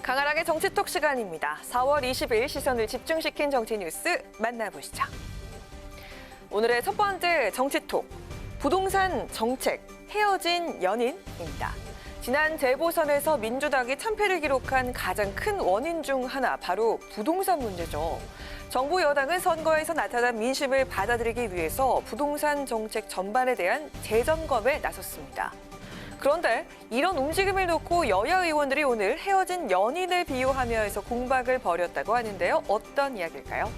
강하랑의 정치톡 시간입니다. 4월 20일 시선을 집중시킨 정치 뉴스 만나보시죠. 오늘의 첫 번째 정치톡, 부동산 정책, 헤어진 연인입니다. 지난 재보선에서 민주당이 참패를 기록한 가장 큰 원인 중 하나, 바로 부동산 문제죠. 정부 여당은 선거에서 나타난 민심을 받아들이기 위해서 부동산 정책 전반에 대한 재점검에 나섰습니다. 그런데 이런 움직임을 놓고 여야 의원들이 오늘 헤어진 연인을 비유하면서 공박을 벌였다고 하는데요. 어떤 이야기일까요?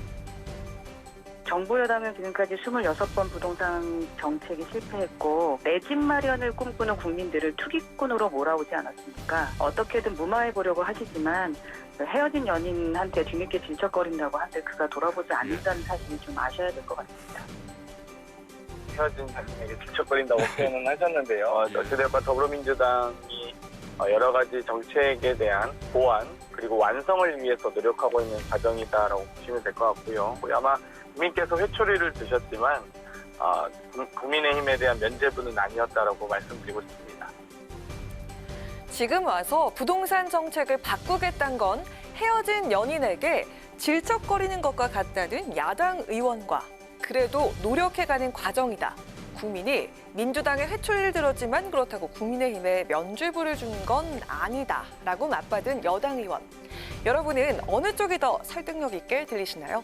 정부 여당은 지금까지 26번 부동산 정책이 실패했고 내 집 마련을 꿈꾸는 국민들을 투기꾼으로 몰아오지 않았습니까? 어떻게든 무마해보려고 하시지만 헤어진 연인한테 뒤늦게 질척거린다고 한들 그가 돌아보지 않는다는 사실을 좀 아셔야 될 것 같습니다. 헤어진 자신에게 질척거린다고 표현은 하셨는데요. 어찌되었건 더불어민주당이 여러 가지 정책에 대한 보완 그리고 완성을 위해서 노력하고 있는 과정이다라고 보시면 될 것 같고요. 아마 국민께서 회초리를 드셨지만 국민의힘에 대한 면죄부는 아니었다라고 말씀드리고 싶습니다. 지금 와서 부동산 정책을 바꾸겠다는 건 헤어진 연인에게 질척거리는 것과 같다는 야당 의원과 그래도 노력해가는 과정이다. 국민이 민주당의 회초리를 들었지만 그렇다고 국민의힘에 면죄부를 준 건 아니다 라고 맞받은 여당 의원. 여러분은 어느 쪽이 더 설득력 있게 들리시나요?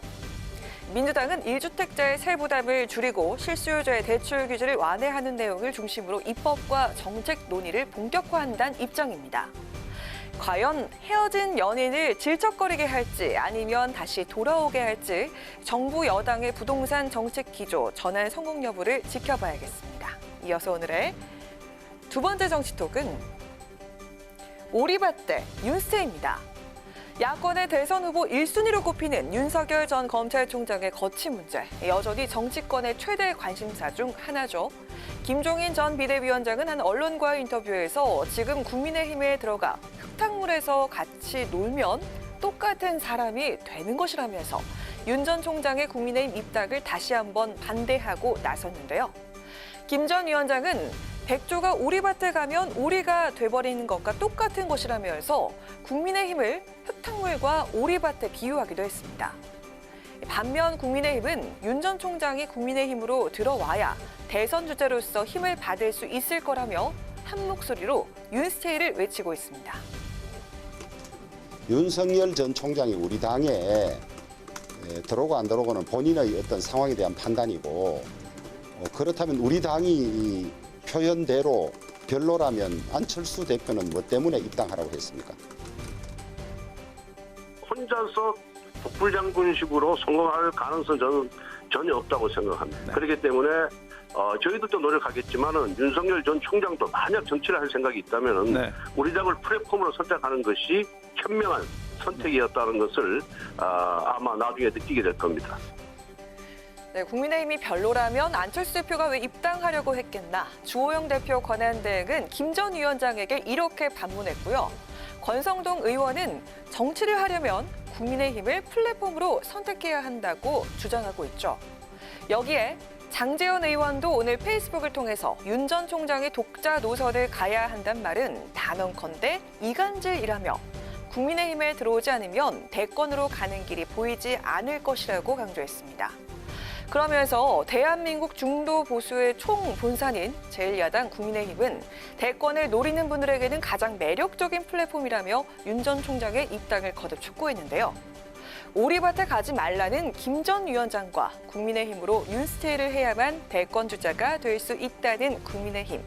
민주당은 1주택자의 세부담을 줄이고 실수요자의 대출 규제를 완화하는 내용을 중심으로 입법과 정책 논의를 본격화한다는 입장입니다. 과연 헤어진 연인을 질척거리게 할지 아니면 다시 돌아오게 할지 정부 여당의 부동산 정책 기조 전환 성공 여부를 지켜봐야겠습니다. 이어서 오늘의 두 번째 정치톡은 오리밭대 윤스테입니다. 야권의 대선 후보 1순위로 꼽히는 윤석열 전 검찰총장의 거취 문제, 여전히 정치권의 최대 관심사 중 하나죠. 김종인 전 비대위원장은 한 언론과의 인터뷰에서 지금 국민의힘에 들어가 흙탕물에서 같이 놀면 똑같은 사람이 되는 것이라면서 윤 전 총장의 국민의힘 입당을 다시 한번 반대하고 나섰는데요. 김 전 위원장은 백조가 오리밭에 가면 오리가 돼버리는 것과 똑같은 것이라면서 국민의힘을 흙탕물과 오리밭에 비유하기도 했습니다. 반면 국민의힘은 윤 전 총장이 국민의힘으로 들어와야 대선 주자로서 힘을 받을 수 있을 거라며 한 목소리로 윤스테이를 외치고 있습니다. 윤석열 전 총장이 우리 당에 들어오고 안 들어오고는 본인의 어떤 상황에 대한 판단이고 그렇다면 우리 당이 표현대로 별로라면 안철수 대표는 뭐 때문에 입당하라고 했습니까? 혼자서 북불장군식으로 성공할 가능성은 저는 전혀 없다고 생각합니다. 네. 그렇기 때문에 저희들도 노력하겠지만은 윤석열 전 총장도 만약 정치를 할 생각이 있다면은 네. 우리 당을 플랫폼으로 선택하는 것이 현명한 선택이었다는 것을 아마 나중에 느끼게 될 겁니다. 네, 국민의힘이 별로라면 안철수 대표가 왜 입당하려고 했겠나. 주호영 대표 권한대행은 김 전 위원장에게 이렇게 반문했고요. 권성동 의원은 정치를 하려면 국민의힘을 플랫폼으로 선택해야 한다고 주장하고 있죠. 여기에 장제원 의원도 오늘 페이스북을 통해서 윤 전 총장의 독자 노선을 가야 한단 말은 단언컨대 이간질이라며 국민의힘에 들어오지 않으면 대권으로 가는 길이 보이지 않을 것이라고 강조했습니다. 그러면서 대한민국 중도 보수의 총본산인 제1야당 국민의힘은 대권을 노리는 분들에게는 가장 매력적인 플랫폼이라며 윤 전 총장의 입당을 거듭 촉구했는데요. 오리밭에 가지 말라는 김 전 위원장과 국민의힘으로 윤스테이를 해야만 대권 주자가 될 수 있다는 국민의힘.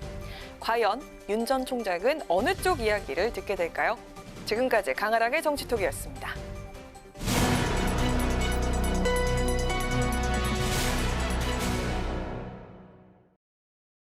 과연 윤 전 총장은 어느 쪽 이야기를 듣게 될까요? 지금까지 강하랑의 정치톡이었습니다.